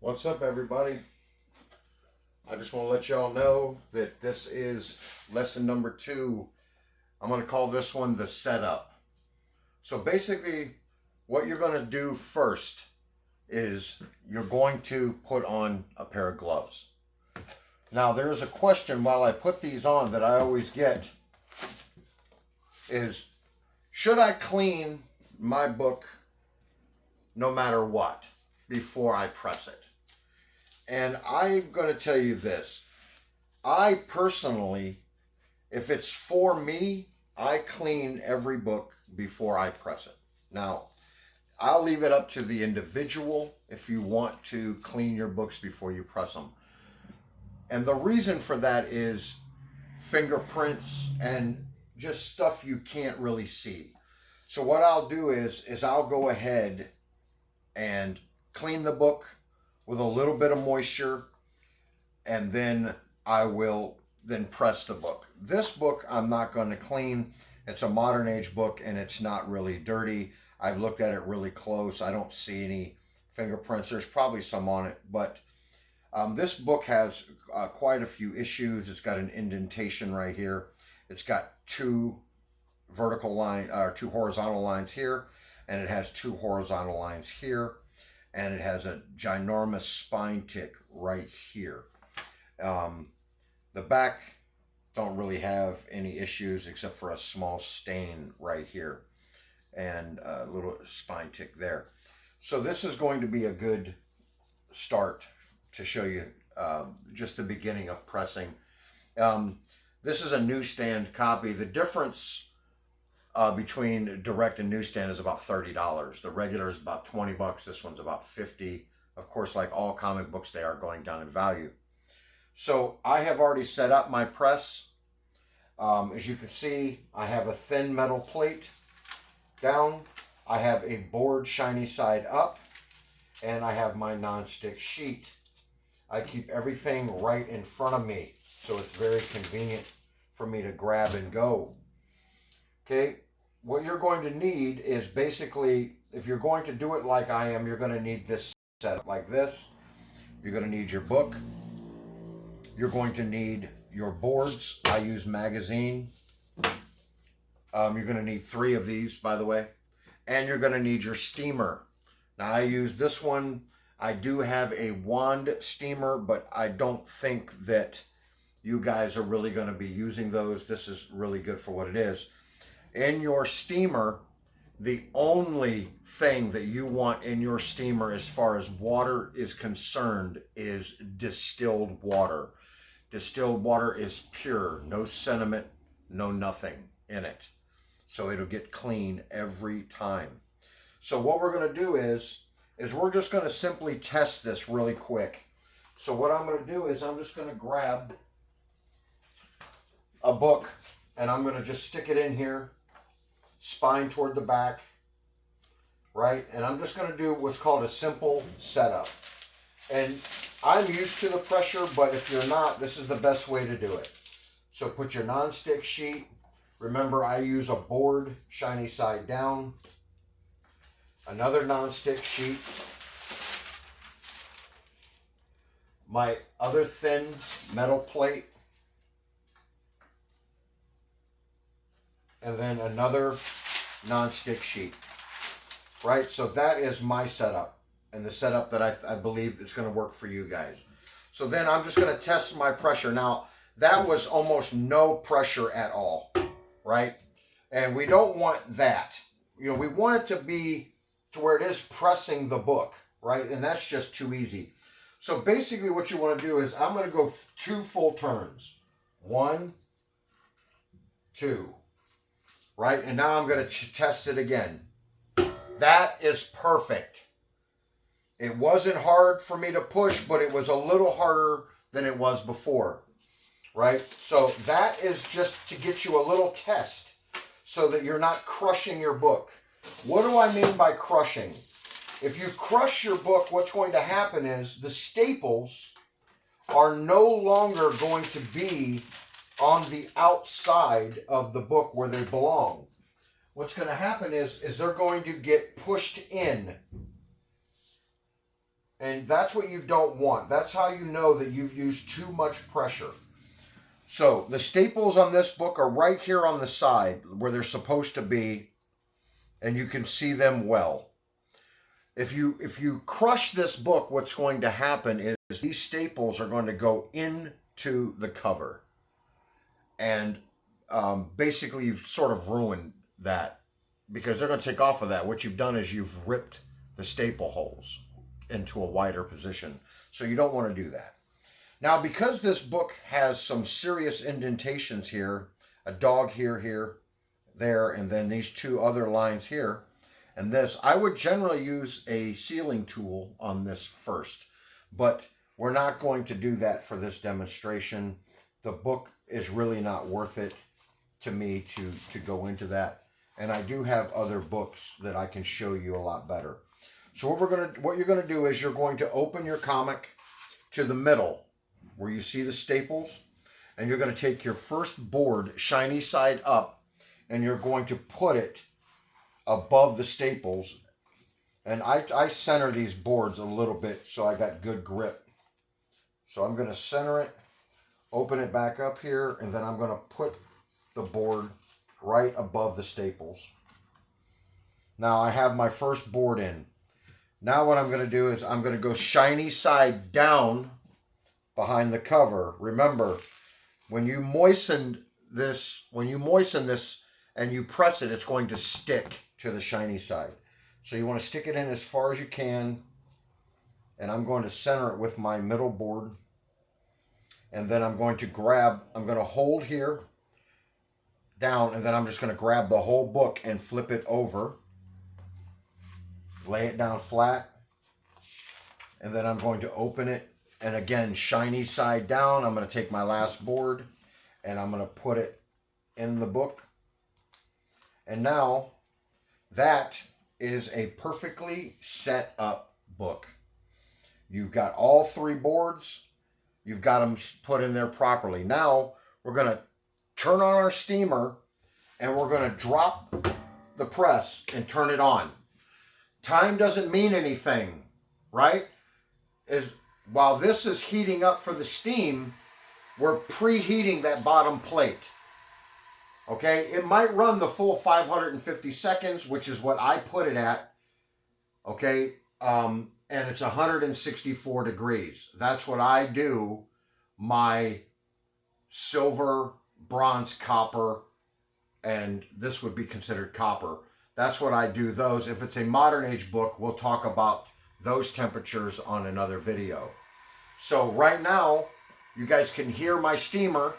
What's up, everybody? I just want to let y'all know that this is lesson number 2. I'm going to call this one the setup. So basically, what you're going to do first is you're going to put on a pair of gloves. Now, there's a question while I put these on that I always get is, should I clean my book no matter what before I press it? And I'm going to tell you this. I personally, if it's for me, I clean every book before I press it. Now, I'll leave it up to the individual if you want to clean your books before you press them. And the reason for that is fingerprints and just stuff you can't really see. So what I'll do is I'll go ahead and clean the book with a little bit of moisture, and then I will then press the book. This book I'm not going to clean. It's a modern age book and it's not really dirty. I've looked at it really close. I don't see any fingerprints. There's probably some on it, but this book has quite a few issues. It's got an indentation right here. It's got two horizontal lines here, and it has two horizontal lines here. And it has a ginormous spine tick right here. The back don't really have any issues except for a small stain right here and a little spine tick there. So this is going to be a good start to show you just the beginning of pressing. This is a newsstand copy. The difference between direct and newsstand is about $30. The regular is about $20. This one's about $50. Of course, like all comic books, they are going down in value. So I have already set up my press. As you can see, I have a thin metal plate down. I have a board shiny side up, and I have my non-stick sheet. I keep everything right in front of me, so it's very convenient for me to grab and go. Okay, what you're going to need is basically, if you're going to do it like I am, you're going to need this setup like this. You're going to need your book. You're going to need your boards. I use magazine. You're going to need 3 of these, by the way. And you're going to need your steamer. Now, I use this one. I do have a wand steamer, but I don't think that you guys are really going to be using those. This is really good for what it is. In your steamer, the only thing that you want in your steamer as far as water is concerned is distilled water. Distilled water is pure, no sediment, no nothing in it. So it'll get clean every time. So what we're going to do is we're just going to simply test this really quick. So what I'm going to do is I'm just going to grab a book and I'm going to just stick it in here. Spine toward the back, right? And I'm just going to do what's called a simple setup. And I'm used to the pressure, but if you're not, this is the best way to do it. So put your non-stick sheet. Remember, I use a board shiny side down. Another non-stick sheet. My other thin metal plate. And then another non-stick sheet, right? So that is my setup, and the setup that I believe is going to work for you guys. So then I'm just going to test my pressure. Now, that was almost no pressure at all, right? And we don't want that. You know, we want it to be to where it is pressing the book, right? And that's just too easy. So basically what you want to do is I'm going to go 2 full turns. 1, 2. Right, and now I'm going to test it again. That is perfect. It wasn't hard for me to push, but it was a little harder than it was before. Right, so that is just to get you a little test so that you're not crushing your book. What do I mean by crushing? If you crush your book, what's going to happen is the staples are no longer going to be on the outside of the book where they belong. What's going to happen is they're going to get pushed in And that's what you don't want. That's how you know that you've used too much pressure. So the staples on this book are right here on the side where they're supposed to be, and you can see them well. If you crush this book, what's going to happen is these staples are going to go into the cover. And basically you've sort of ruined that, because they're going to take off of that. What you've done is you've ripped the staple holes into a wider position. So you don't want to do that. Now, because this book has some serious indentations here, a dog here, there, and then these two other lines here, and this, I would generally use a sealing tool on this first, but we're not going to do that for this demonstration. The book is really not worth it to me to go into that. And I do have other books that I can show you a lot better. So what you're gonna do is you're going to open your comic to the middle where you see the staples, and you're going to take your first board, shiny side up, and you're going to put it above the staples. And I center these boards a little bit so I got good grip. So I'm going to center it, open it back up here, and then I'm going to put the board right above the staples. Now I have my first board in. Now what I'm going to do is I'm going to go shiny side down behind the cover. Remember, when you moisten this and you press it, it's going to stick to the shiny side. So you want to stick it in as far as you can, and I'm going to center it with my middle board. And then I'm going to hold here down, and then I'm just going to grab the whole book and flip it over. Lay it down flat, and then I'm going to open it, and again, shiny side down. I'm going to take my last board and I'm going to put it in the book. And now that is a perfectly set up book. You've got all three boards. You've got them put in there properly. Now we're going to turn on our steamer, and we're going to drop the press and turn it on. Time doesn't mean anything, right? While this is heating up for the steam, we're preheating that bottom plate. Okay, it might run the full 550 seconds, which is what I put it at. Okay, and it's 164 degrees. That's what I do my silver, bronze, copper, and this would be considered copper. That's what I do those. If it's a modern age book, we'll talk about those temperatures on another video. So right now, you guys can hear my steamer.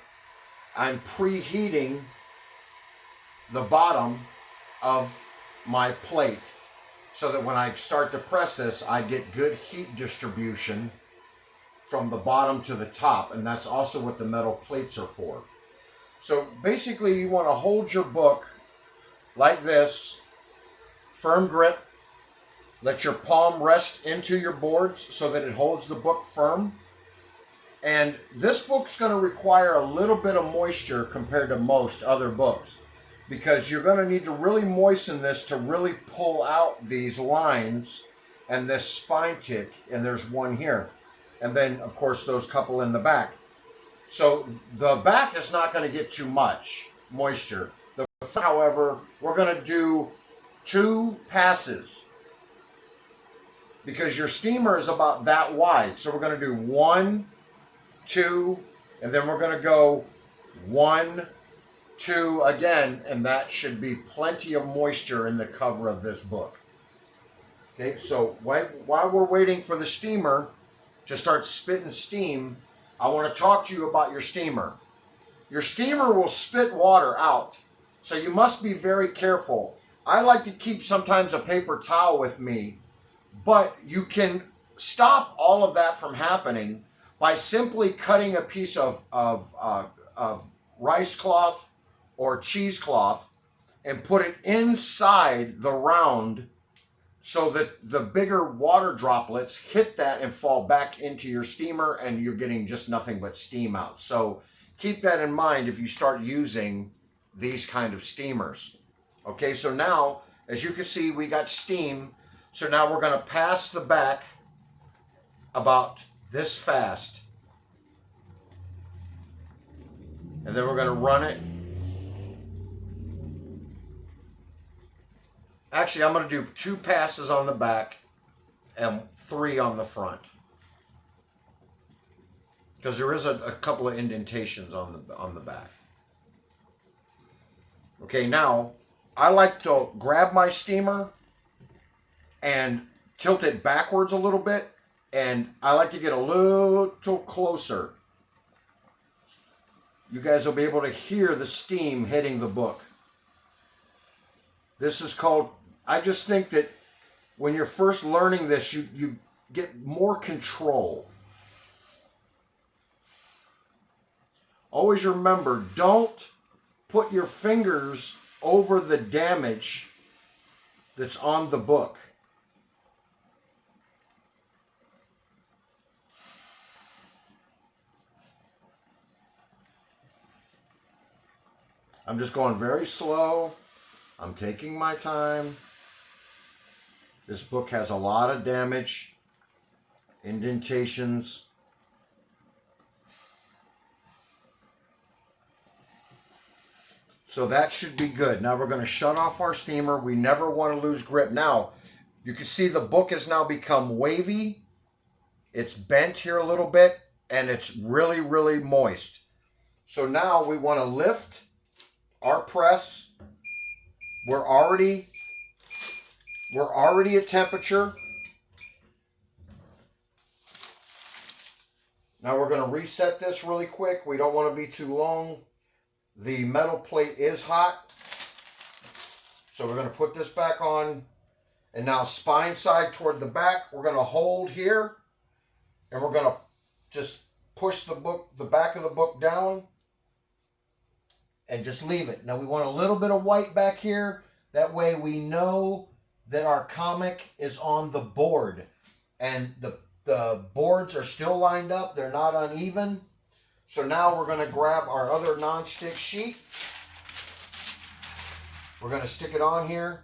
I'm preheating the bottom of my plate so that when I start to press this, I get good heat distribution from the bottom to the top. And that's also what the metal plates are for. So basically, you want to hold your book like this, firm grip. Let your palm rest into your boards so that it holds the book firm. And this book's going to require a little bit of moisture compared to most other books, because you're going to need to really moisten this to really pull out these lines and this spine tick, and there's one here. And then, of course, those couple in the back. So the back is not going to get too much moisture. The front, however, we're going to do 2 passes, because your steamer is about that wide. So we're going to do 1, 2, and then we're going to go 1, 2 again, and that should be plenty of moisture in the cover of this book. Okay, so while we're waiting for the steamer to start spitting steam, I want to talk to you about your steamer. Your steamer will spit water out, so you must be very careful. I like to keep sometimes a paper towel with me, but you can stop all of that from happening by simply cutting a piece of rice cloth or cheesecloth and put it inside the round so that the bigger water droplets hit that and fall back into your steamer, and you're getting just nothing but steam out. So keep that in mind if you start using these kind of steamers. Okay, so now, as you can see, we got steam. So now we're going to pass the back about this fast. And then we're going to run it. Actually, I'm going to do 2 passes on the back and 3 on the front. Because there is a couple of indentations on the back. Okay, now I like to grab my steamer and tilt it backwards a little bit, and I like to get a little closer. You guys will be able to hear the steam hitting the book. This is called, I just think that when you're first learning this, you get more control. Always remember, don't put your fingers over the damage that's on the book. I'm just going very slow. I'm taking my time. This book has a lot of damage, indentations. So that should be good. Now we're going to shut off our steamer. We never want to lose grip. Now, you can see the book has now become wavy. It's bent here a little bit, and it's really, really moist. So now we want to lift our press. We're already at temperature. Now we're going to reset this really quick. We don't want to be too long. The metal plate is hot. So we're going to put this back on. And now spine side toward the back. We're going to hold here. And we're going to just push the back of the book down. And just leave it. Now we want a little bit of white back here. That way we know that our comic is on the board. And the boards are still lined up. They're not uneven. So now we're going to grab our other non-stick sheet. We're going to stick it on here.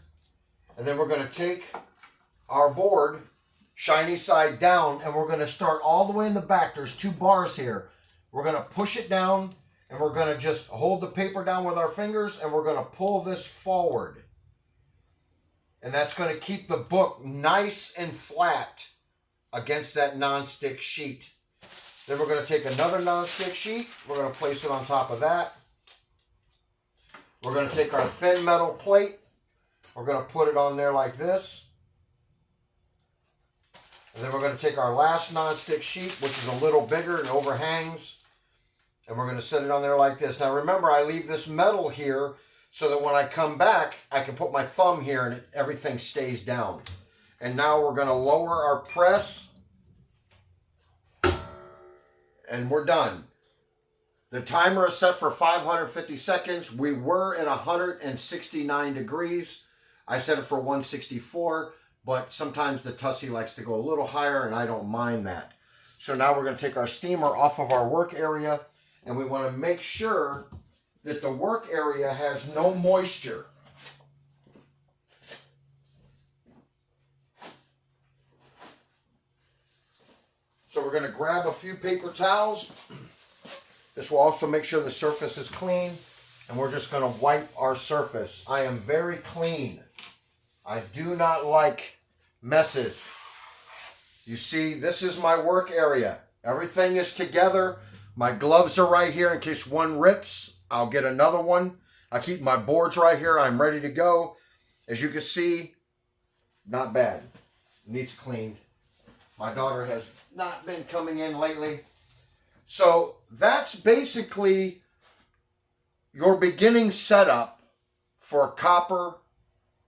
And then we're going to take our board, shiny side down, and we're going to start all the way in the back. There's 2 bars here. We're going to push it down, and we're going to just hold the paper down with our fingers, and we're going to pull this forward. And that's going to keep the book nice and flat against that non-stick sheet. Then we're going to take another non-stick sheet. We're going to place it on top of that. We're going to take our thin metal plate. We're going to put it on there like this. And then we're going to take our last non-stick sheet, which is a little bigger and overhangs. And we're going to set it on there like this. Now remember, I leave this metal here so that when I come back, I can put my thumb here and everything stays down. And now we're going to lower our press. And we're done. The timer is set for 550 seconds. We were at 169 degrees. I set it for 164, but sometimes the Tussie likes to go a little higher, and I don't mind that. So now we're going to take our steamer off of our work area, and we want to make sure that the work area has no moisture. So we're going to grab a few paper towels. This will also make sure the surface is clean. And we're just going to wipe our surface. I am very clean. I do not like messes. You see, this is my work area. Everything is together. My gloves are right here in case one rips. I'll get another one. I keep my boards right here. I'm ready to go. As you can see, not bad. Needs cleaned. My daughter has not been coming in lately. So that's basically your beginning setup for copper,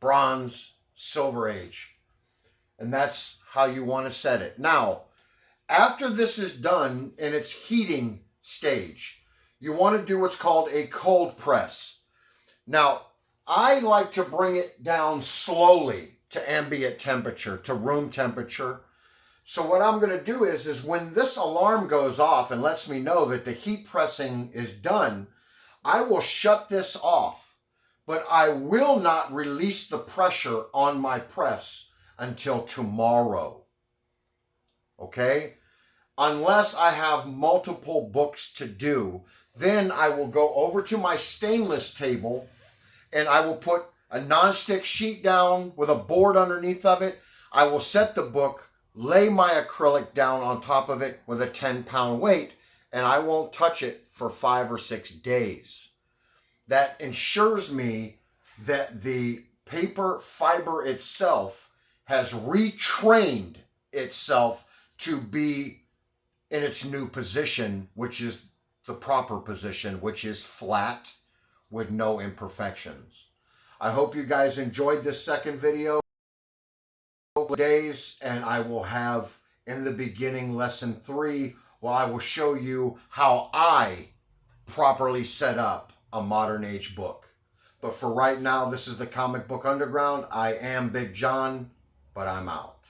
bronze, silver age. And that's how you want to set it. Now, after this is done in its heating stage, you want to do what's called a cold press. Now, I like to bring it down slowly to ambient temperature, to room temperature. So what I'm going to do is when this alarm goes off and lets me know that the heat pressing is done, I will shut this off, but I will not release the pressure on my press until tomorrow. okay? Unless I have multiple books to do, then I will go over to my stainless table and I will put a nonstick sheet down with a board underneath of it. I will set the book, lay my acrylic down on top of it with a 10-pound weight, and I won't touch it for 5 or 6 days. That ensures me that the paper fiber itself has retrained itself to be in its new position, which is the proper position, which is flat with no imperfections. I hope you guys enjoyed this second video days, and I will have in the beginning lesson 3 where I will show you how I properly set up a modern age book. But for right now, this is the Comic Book Underground. I am Big John, but I'm out.